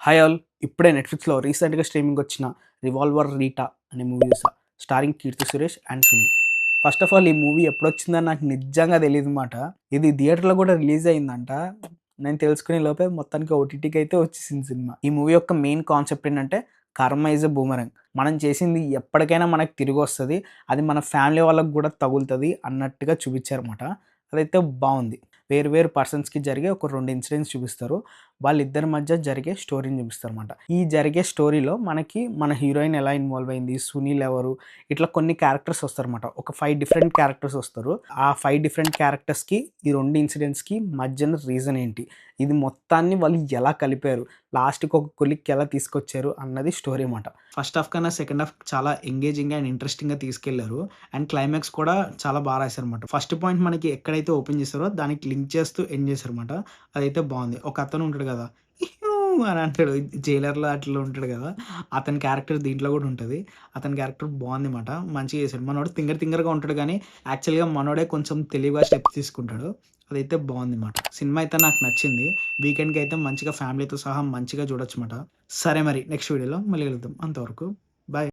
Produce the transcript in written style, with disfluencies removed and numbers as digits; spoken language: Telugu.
Hi all. ఇప్పుడే నెట్‌ఫ్లిక్స్‌లో రీసెంట్‌గా స్ట్రీమింగ్ వచ్చిన 'రివాల్వర్ రీటా' అనే మూవీ చూసా. Starring Keerthy Suresh and Sunil. First of all ఈ మూవీ ఎప్పుడొచ్చిందని నాకు నిజంగా తెలీదనమాట. ఇది థియేటర్‌లో కూడా రిలీజ్ అయిందంట. నేను తెలుసుకునే లోపే మొత్తానికి ఓటీటీకి అయితే వచ్చేసింది సినిమా. ఈ మూవీ యొక్క మెయిన్ కాన్సెప్ట్ ఏంటంటే కర్మ ఈజ్ ఎ బూమరాంగ్. మనం చేసింది ఎప్పటికైనా మనకు తిరిగొస్తది. అది మన ఫ్యామిలీ వాళ్ళకి కూడా తగులుతది అన్నట్టుగా చూపించారన్నమాట. అదైతే బావుంది. వేరు వేరు పర్సన్స్‌కి జరిగే ఒక 2 ఇన్సిడెంట్స్ చూపిస్తారు. వాళ్ళిద్దరి మధ్య జరిగే స్టోరీని చూపిస్తారనమాట. ఈ జరిగే స్టోరీలో మనకి మన హీరోయిన్ ఎలా ఇన్వాల్వ్ అయింది, సునీల్ ఎవరు, ఇట్లా కొన్ని క్యారెక్టర్స్ వస్తారనమాట. ఒక 5 డిఫరెంట్ క్యారెక్టర్స్ వస్తారు. ఆ 5 డిఫరెంట్ క్యారెక్టర్స్‌కి ఈ 2 ఇన్సిడెంట్స్‌కి మధ్యన రీజన్ ఏంటి? ఇది మొత్తాన్ని వాళ్ళు ఎలా కలిపారు? లాస్ట్‌కి ఒక కొలిక్కి ఎలా తీసుకొచ్చారు అన్నది స్టోరీ మాట. ఫస్ట్ హాఫ్ కన్నా సెకండ్ హాఫ్ చాలా ఎంగేజింగ్‌గా అండ్ ఇంట్రెస్టింగ్‌గా తీసుకెళ్లారు. అండ్ క్లైమాక్స్ కూడా చాలా రాశారనమాట. ఫస్ట్ పాయింట్ మనకి ఎక్కడైతే ఓపెన్ చేసారో దానికి లింక్ చేస్తూ ఎండ్ చేశారనమాట. అదైతే బావుంది. ఒక అతను ఉంటాడు గదా! ఇహ్యూ అని అంటాడు. జైలర్‌లో అట్లా ఉంటాడు గదా! అతని క్యారెక్టర్ దీంట్లో గూడా ఉంటది. అతని క్యారెక్టర్ బావుంది మాట. మంచిగా చేశాడు. మనోడు తింగరగా ఉంటాడు గానీ, యాక్చువల్‌గా మనోడే కొంచెం తెలివిగా స్టెప్స్ తీసుకుంటాడు. అదైతే బావుంది మాట. సినిమా అయితే నాకు నచ్చింది. వీకెండ్‌కి అయితే మంచిగా ఫ్యామిలీతో సహా మంచిగా చూడొచ్చు మాట. సరే మరి నెక్స్ట్ వీడియోలో మళ్ళీ కలుద్దాం. అంతవరకు బాయ్.